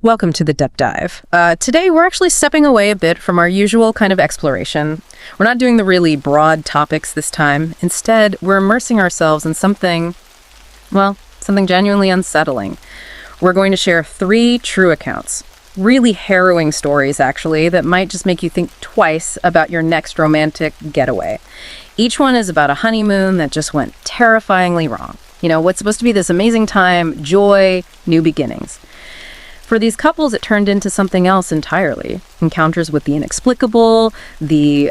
Welcome to the Depth Dive. Today we're actually stepping away a bit from our usual kind of exploration. We're not doing the really broad topics this time. Instead, we're immersing ourselves in something genuinely unsettling. We're going to share 3 true accounts. Really harrowing stories, actually, that might just make you think twice about your next romantic getaway. Each one is about a honeymoon that just went terrifyingly wrong. You know, what's supposed to be this amazing time, joy, new beginnings. For these couples, it turned into something else entirely. Encounters with the inexplicable, the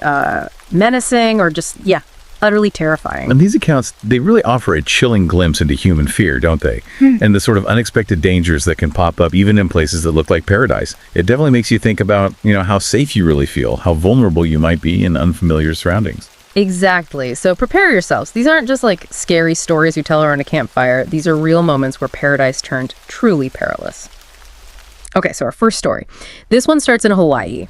menacing, or just, utterly terrifying. And these accounts, they really offer a chilling glimpse into human fear, don't they? And the sort of unexpected dangers that can pop up even in places that look like paradise. It definitely makes you think about, how safe you really feel, how vulnerable you might be in unfamiliar surroundings. Exactly. So prepare yourselves. These aren't just like scary stories you tell around a campfire. These are real moments where paradise turned truly perilous. Okay, so our first story. This one starts in Hawaii.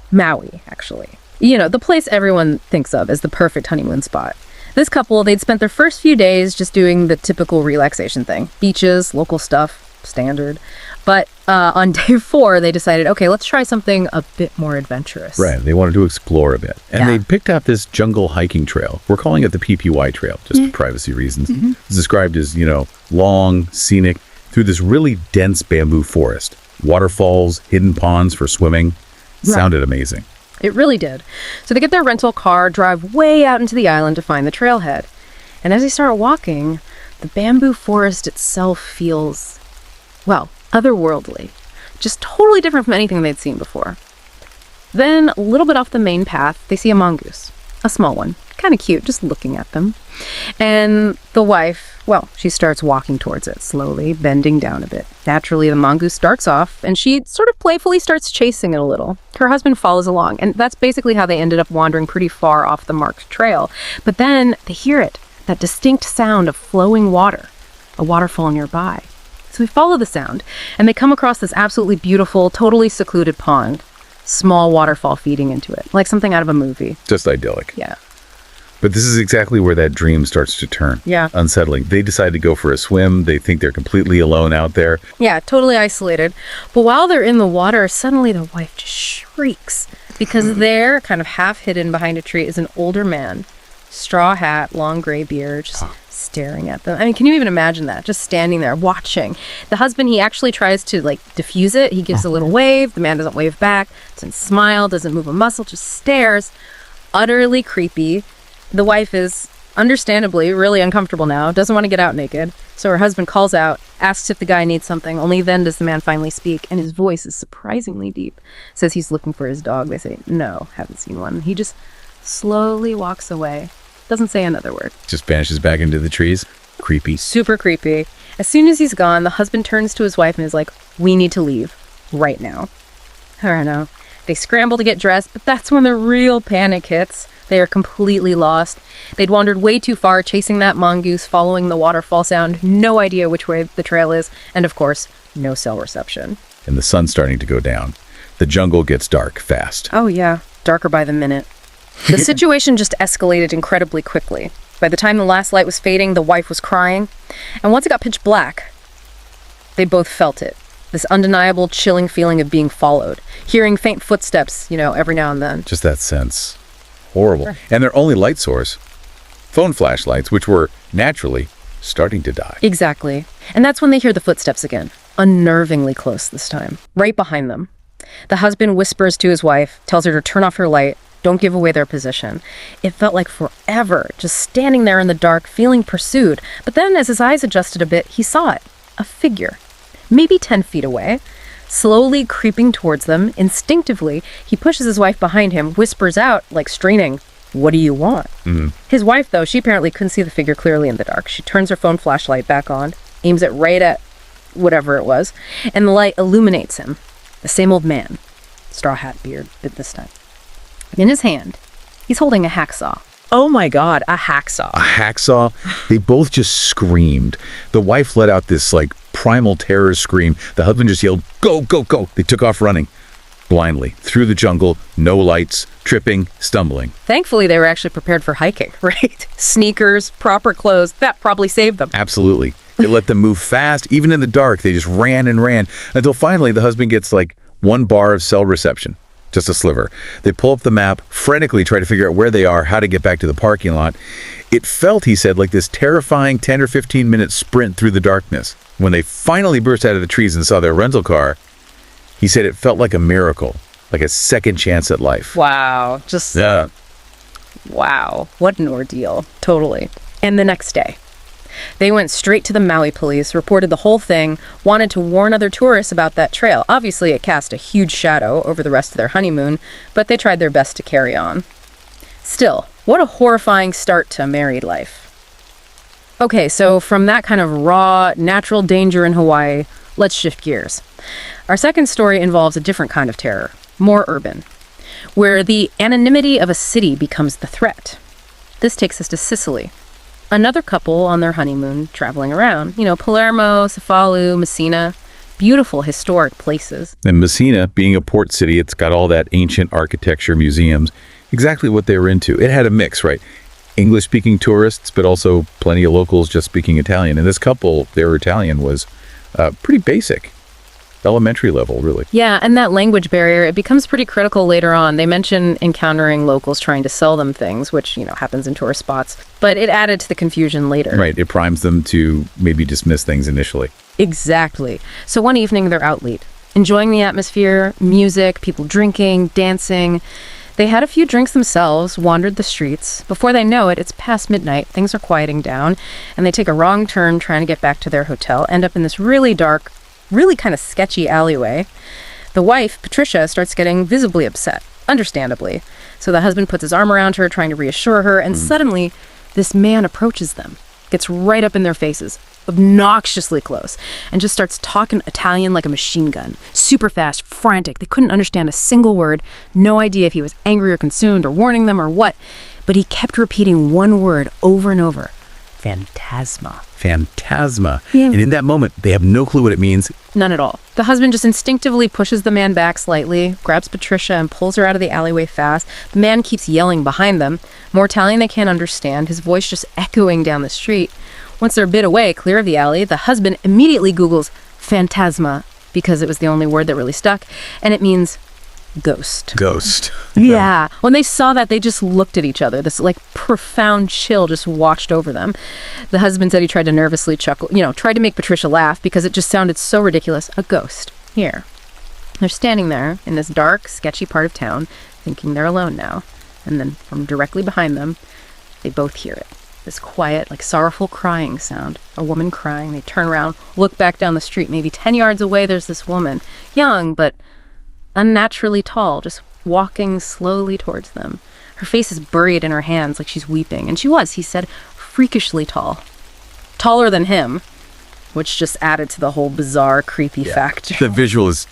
Maui, actually. The place everyone thinks of as the perfect honeymoon spot. This couple, they'd spent their first few days just doing the typical relaxation thing. Beaches, local stuff, standard. But on day 4, they decided, okay, let's try something a bit more adventurous. Right, they wanted to explore a bit. And they picked out this jungle hiking trail. We're calling it the PPY trail, just for privacy reasons. It's described as, long, scenic, through this really dense bamboo forest. Waterfalls, hidden ponds for swimming. Sounded amazing. It really did. So they get their rental car, drive way out into the island to find the trailhead. And as they start walking, the bamboo forest itself feels, otherworldly. Just totally different from anything they'd seen before. Then, a little bit off the main path, they see a mongoose. A small one. Kind of cute, just looking at them. And the wife, she starts walking towards it, slowly, bending down a bit. Naturally, the mongoose starts off, and she sort of playfully starts chasing it a little. Her husband follows along, and that's basically how they ended up wandering pretty far off the marked trail. But then they hear it, that distinct sound of flowing water, a waterfall nearby. So we follow the sound, and they come across this absolutely beautiful, totally secluded pond. Small waterfall feeding into it, like something out of a movie. Just idyllic. Yeah. But this is exactly where that dream starts to turn. Yeah. Unsettling. They decide to go for a swim. They think they're completely alone out there. Yeah, totally isolated. But while they're in the water, suddenly the wife just shrieks because there, kind of half hidden behind a tree, is an older man. Straw hat, long gray beard, just staring at them. I mean, can you even imagine that? Just standing there, watching. The husband, he actually tries to, diffuse it. He gives a little wave. The man doesn't wave back, doesn't smile, doesn't move a muscle, just stares. Utterly creepy. The wife is, understandably, really uncomfortable now, doesn't want to get out naked. So her husband calls out, asks if the guy needs something. Only then does the man finally speak, and his voice is surprisingly deep. Says he's looking for his dog. They say, no, haven't seen one. He just slowly walks away. Doesn't say another word. Just vanishes back into the trees. Creepy. Super creepy. As soon as he's gone, the husband turns to his wife and is like, we need to leave. Right now. I don't know. They scramble to get dressed, but that's when the real panic hits. They are completely lost. They'd wandered way too far, chasing that mongoose, following the waterfall sound, no idea which way the trail is, and of course, no cell reception. And the sun's starting to go down. The jungle gets dark fast. Oh yeah, darker by the minute. The situation just escalated incredibly quickly. By the time the last light was fading, the wife was crying. And once it got pitch black, they both felt it. This undeniable, chilling feeling of being followed. Hearing faint footsteps, every now and then. Just that sense. Horrible. Sure. And their only light source, phone flashlights, which were naturally starting to die. Exactly. And that's when they hear the footsteps again. Unnervingly close this time. Right behind them. The husband whispers to his wife, tells her to turn off her light. Don't give away their position. It felt like forever, just standing there in the dark, feeling pursued. But then as his eyes adjusted a bit, he saw it. A figure. Maybe 10 feet away. Slowly creeping towards them, instinctively, he pushes his wife behind him, whispers out, like straining, what do you want? His wife, though, she apparently couldn't see the figure clearly in the dark. She turns her phone flashlight back on, aims it right at whatever it was, and the light illuminates him. The same old man. Straw hat, beard, but this time. In his hand, he's holding a hacksaw. Oh my God, a hacksaw. A hacksaw? They both just screamed. The wife let out this, primal terror scream. The husband just yelled, go, go, go. They took off running. blindly, through the jungle, no lights, tripping, stumbling. Thankfully, they were actually prepared for hiking, right? Sneakers, proper clothes, that probably saved them. Absolutely. It let them move fast. Even in the dark, they just ran and ran until finally the husband gets like 1 bar of cell reception. Just a sliver. They pull up the map, frantically try to figure out where they are, how to get back to the parking lot. It felt, he said, like this terrifying 10 or 15-minute sprint through the darkness. When they finally burst out of the trees and saw their rental car, he said it felt like a miracle, like a second chance at life. Wow. Yeah. Wow. What an ordeal. Totally. And the next day, they went straight to the Maui police, reported the whole thing, wanted to warn other tourists about that trail. Obviously, it cast a huge shadow over the rest of their honeymoon, but they tried their best to carry on. Still, what a horrifying start to married life. Okay, so from that kind of raw, natural danger in Hawaii, let's shift gears. Our second story involves a different kind of terror, more urban, where the anonymity of a city becomes the threat. This takes us to Sicily. Another couple on their honeymoon traveling around. Palermo, Cefalu, Messina. Beautiful historic places. And Messina, being a port city, it's got all that ancient architecture, museums, exactly what they were into. It had a mix, right? English-speaking tourists, but also plenty of locals just speaking Italian. And this couple, their Italian was pretty basic. Elementary level, really. Yeah, and that language barrier, it becomes pretty critical later on. They mention encountering locals trying to sell them things, which, happens in tourist spots. But it added to the confusion later. Right, it primes them to maybe dismiss things initially. Exactly. So one evening, they're out late, enjoying the atmosphere, music, people drinking, dancing. They had a few drinks themselves, wandered the streets. Before they know it, it's past midnight, things are quieting down, and they take a wrong turn trying to get back to their hotel, end up in this really dark, really kind of sketchy alleyway. The wife, Patricia, starts getting visibly upset, understandably. So the husband puts his arm around her, trying to reassure her, and suddenly this man approaches them, gets right up in their faces, obnoxiously close, and just starts talking Italian like a machine gun. Super fast, frantic. They couldn't understand a single word, no idea if he was angry or concerned or warning them or what, but he kept repeating one word over and over. Fantasma. Fantasma. Yeah. And in that moment, they have no clue what it means. None at all. The husband just instinctively pushes the man back slightly, grabs Patricia and pulls her out of the alleyway fast. The man keeps yelling behind them, more Italian they can't understand, his voice just echoing down the street. Once they're a bit away, clear of the alley, the husband immediately Googles fantasma, because it was the only word that really stuck, and it means ghost. Ghost. Yeah. When they saw that, they just looked at each other. This profound chill just washed over them. The husband said he tried to nervously chuckle, tried to make Patricia laugh because it just sounded so ridiculous. A ghost. Here. They're standing there in this dark, sketchy part of town, thinking they're alone now. And then from directly behind them, they both hear it. This quiet, sorrowful crying sound. A woman crying. They turn around, look back down the street. Maybe 10 yards away, there's this woman. Young, but unnaturally tall, just walking slowly towards them. Her face is buried in her hands like she's weeping. And she was, he said, freakishly tall. Taller than him, which just added to the whole bizarre, creepy factor. The visual is,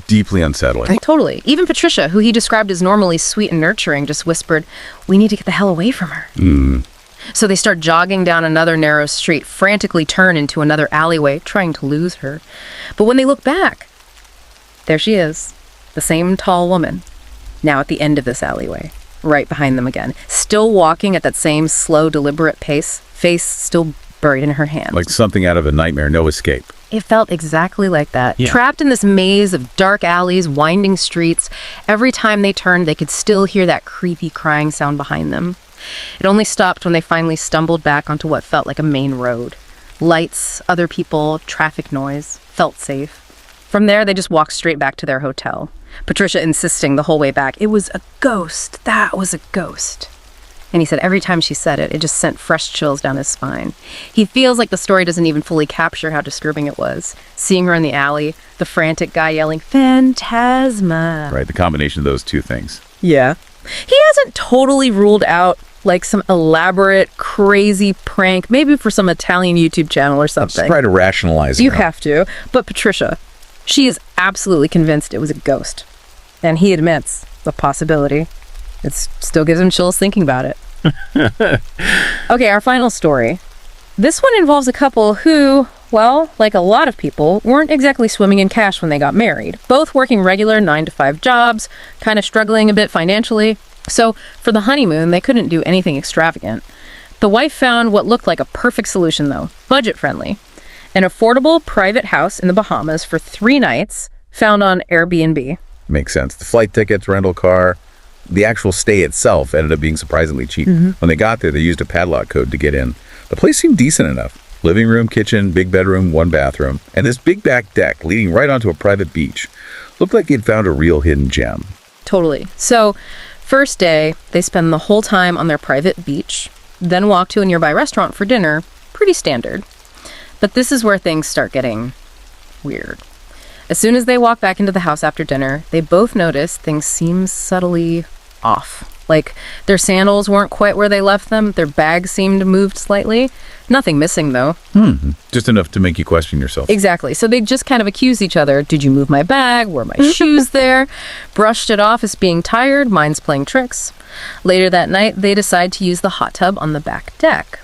deeply unsettling. Totally. Even Patricia, who he described as normally sweet and nurturing, just whispered, "We need to get the hell away from her." So they start jogging down another narrow street, frantically turn into another alleyway, trying to lose her. But when they look back, there she is, the same tall woman, now at the end of this alleyway, right behind them again, still walking at that same slow, deliberate pace, face still buried in her hands. Like something out of a nightmare, no escape. It felt exactly like that. Yeah. Trapped in this maze of dark alleys, winding streets, every time they turned, they could still hear that creepy crying sound behind them. It only stopped when they finally stumbled back onto what felt like a main road. Lights, other people, traffic noise, felt safe. From there, they just walked straight back to their hotel. Patricia insisting the whole way back, it was a ghost. That was a ghost. And he said every time she said it, it just sent fresh chills down his spine. He feels like the story doesn't even fully capture how disturbing it was. Seeing her in the alley, the frantic guy yelling, "Phantasma." Right, the combination of those two things. Yeah. He hasn't totally ruled out some elaborate, crazy prank, maybe for some Italian YouTube channel or something. Let's try to rationalize it. You have to. But Patricia, she is absolutely convinced it was a ghost. And he admits the possibility. It still gives him chills thinking about it. Okay, our final story. This one involves a couple who, well, like a lot of people, weren't exactly swimming in cash when they got married. Both working regular 9-to-5 jobs, kind of struggling a bit financially. So for the honeymoon, they couldn't do anything extravagant. The wife found what looked like a perfect solution, though, budget-friendly. An affordable private house in the Bahamas for 3 nights, found on Airbnb. Makes sense. The flight tickets, rental car, the actual stay itself ended up being surprisingly cheap. When they got there, they used a padlock code to get in. The place seemed decent enough. Living room, kitchen, big bedroom, 1 bathroom, and this big back deck leading right onto a private beach. Looked like he'd found a real hidden gem. Totally. So, first day, they spend the whole time on their private beach, then walk to a nearby restaurant for dinner. Pretty standard. But this is where things start getting weird. As soon as they walk back into the house after dinner, they both notice things seem subtly off. Like, their sandals weren't quite where they left them, their bags seemed moved slightly. Nothing missing, though. Just enough to make you question yourself. Exactly. So they just kind of accuse each other. Did you move my bag? Were my shoes there? Brushed it off as being tired. Mine's playing tricks. Later that night, they decide to use the hot tub on the back deck.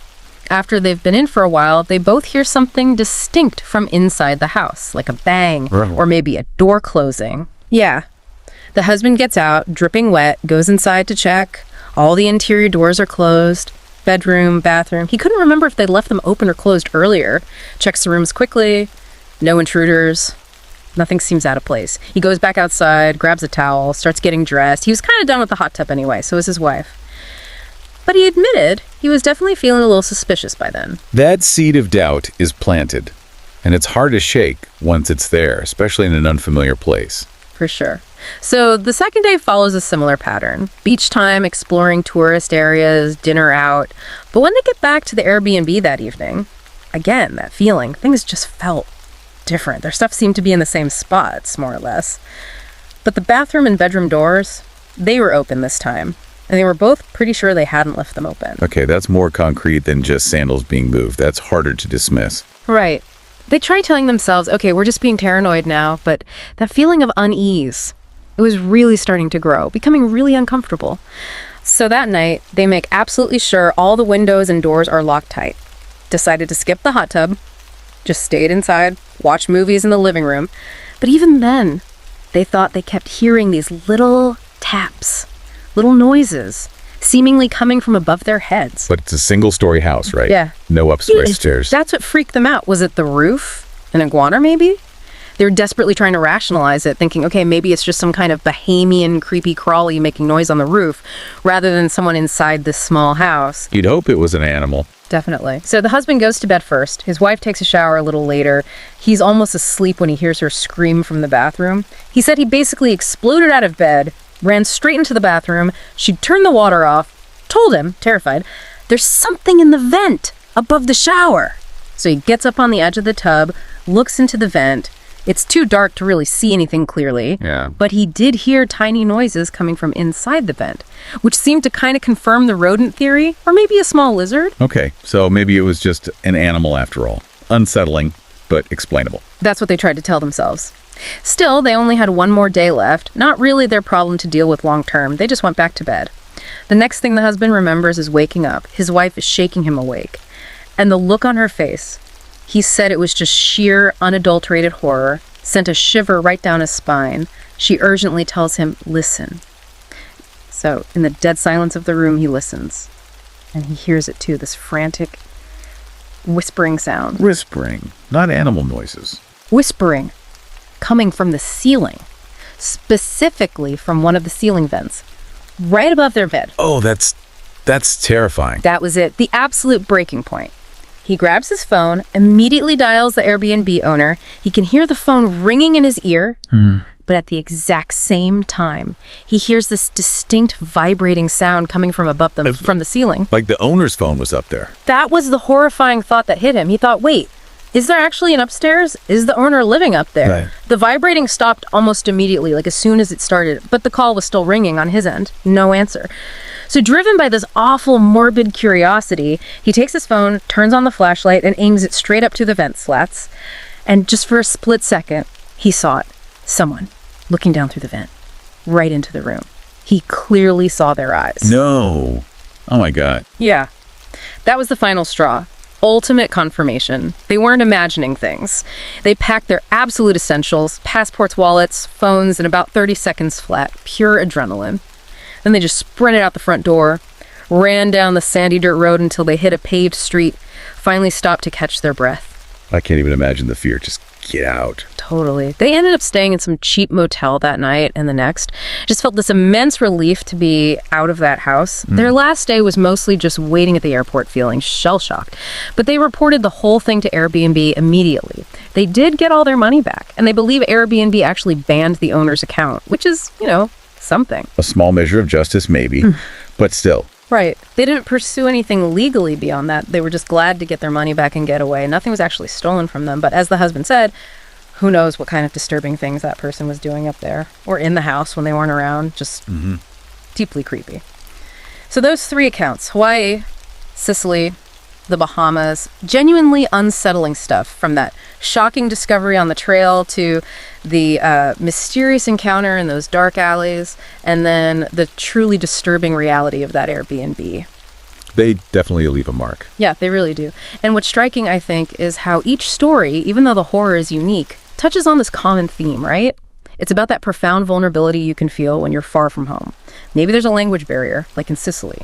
After they've been in for a while, they both hear something distinct from inside the house, like a bang, or maybe a door closing. Yeah. The husband gets out, dripping wet, goes inside to check. All the interior doors are closed. Bedroom, bathroom. He couldn't remember if they'd left them open or closed earlier. Checks the rooms quickly. No intruders. Nothing seems out of place. He goes back outside, grabs a towel, starts getting dressed. He was kind of done with the hot tub anyway, so was his wife. But he admitted he was definitely feeling a little suspicious by then. That seed of doubt is planted, and it's hard to shake once it's there, especially in an unfamiliar place. For sure. So the second day follows a similar pattern. Beach time, exploring tourist areas, dinner out. But when they get back to the Airbnb that evening, again, that feeling, things just felt different. Their stuff seemed to be in the same spots, more or less. But the bathroom and bedroom doors, they were open this time. And they were both pretty sure they hadn't left them open. Okay, that's more concrete than just sandals being moved. That's harder to dismiss. Right. They try telling themselves, okay, we're just being paranoid now, but that feeling of unease, it was really starting to grow, becoming really uncomfortable. So that night, they make absolutely sure all the windows and doors are locked tight. Decided to skip the hot tub, just stayed inside, watched movies in the living room. But even then, they thought they kept hearing these little taps, little noises, seemingly coming from above their heads. But it's a single-story house, right? Yeah. No upstairs. That's what freaked them out. Was it the roof? An iguana, maybe? They were desperately trying to rationalize it, thinking, okay, maybe it's just some kind of Bahamian creepy crawly making noise on the roof, rather than someone inside this small house. You'd hope it was an animal. Definitely. So the husband goes to bed first. His wife takes a shower a little later. He's almost asleep when he hears her scream from the bathroom. He said he basically exploded out of bed, ran straight into the bathroom. She'd turned the water off, told him, terrified, there's something in the vent above the shower. So he gets up on the edge of the tub, looks into the vent. It's too dark to really see anything clearly. Yeah. But he did hear tiny noises coming from inside the vent, which seemed to kind of confirm the rodent theory, or maybe a small lizard. Okay, so maybe it was just an animal after all. Unsettling, but explainable. That's what they tried to tell themselves. Still, they only had one more day left. Not really their problem to deal with long term. They just went back to bed. The next thing the husband remembers is waking up. His wife is shaking him awake. And the look on her face, he said it was just sheer, unadulterated horror, sent a shiver right down his spine. She urgently tells him, listen. So, in the dead silence of the room, he listens. And he hears it too, this frantic, whispering sound. Whispering, not animal noises. Whispering, coming from the ceiling. Specifically from one of the ceiling vents, right above their bed. Oh, that's terrifying. That was it, the absolute breaking point. He grabs his phone, immediately dials the Airbnb owner. He can hear the phone ringing in his ear, but at the exact same time, he hears this distinct vibrating sound coming from above them, from the ceiling. Like the owner's phone was up there. That was the horrifying thought that hit him. He thought, wait, is there actually an upstairs? Is the owner living up there? Right. The vibrating stopped almost immediately, like as soon as it started, but the call was still ringing on his end. No answer. So driven by this awful, morbid curiosity, he takes his phone, turns on the flashlight, and aims it straight up to the vent slats. And just for a split second, he saw it. Someone looking down through the vent, right into the room. He clearly saw their eyes. No. Oh my God. Yeah. That was the final straw. ultimate confirmation. They weren't imagining things. They packed their absolute essentials, passports, wallets, phones, in about 30 seconds flat. Pure adrenaline. Then they just sprinted out the front door, ran down the sandy dirt road until they hit a paved street, finally stopped to catch their breath. I can't even imagine the fear. Just get out. Totally. They ended up staying in some cheap motel that night and the next. Just felt this immense relief to be out of that house. Their last day was mostly just waiting at the airport feeling shell-shocked. But they reported the whole thing to Airbnb immediately. They did get all their money back, and they believe Airbnb actually banned the owner's account, which is, something. A small measure of justice, maybe, but still. Right. They didn't pursue anything legally beyond that. They were just glad to get their money back and get away. Nothing was actually stolen from them. But as the husband said, who knows what kind of disturbing things that person was doing up there or in the house when they weren't around. Just deeply creepy. So those 3 accounts, Hawaii, Sicily, the Bahamas, genuinely unsettling stuff, from that shocking discovery on the trail to the mysterious encounter in those dark alleys, and then the truly disturbing reality of that Airbnb. They definitely leave a mark. Yeah, they really do. And what's striking, I think, is how each story, even though the horror is unique, touches on this common theme, right? It's about that profound vulnerability you can feel when you're far from home. Maybe there's a language barrier, like in Sicily.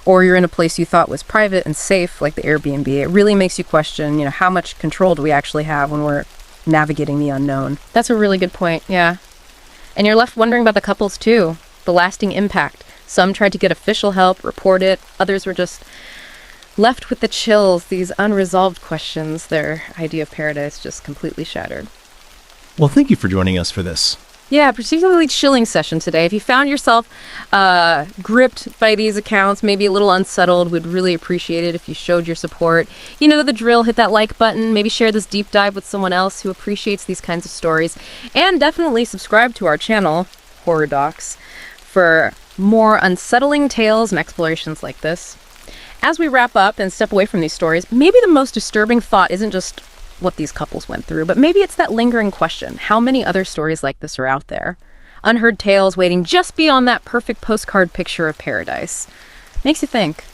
Or you're in a place you thought was private and safe, like the Airbnb. It really makes you question, how much control do we actually have when we're navigating the unknown? That's a really good point, yeah. And you're left wondering about the couples, too. The lasting impact. Some tried to get official help, report it. Others were just left with the chills, these unresolved questions. Their idea of paradise just completely shattered. Well, thank you for joining us for this. Yeah, particularly chilling session today. If you found yourself gripped by these accounts, maybe a little unsettled, we'd really appreciate it if you showed your support. You know the drill, hit that like button, maybe share this deep dive with someone else who appreciates these kinds of stories, and definitely subscribe to our channel, Horror Docs, for more unsettling tales and explorations like this. As we wrap up and step away from these stories, maybe the most disturbing thought isn't just what these couples went through, but maybe it's that lingering question: how many other stories like this are out there? Unheard tales waiting just beyond that perfect postcard picture of paradise. Makes you think.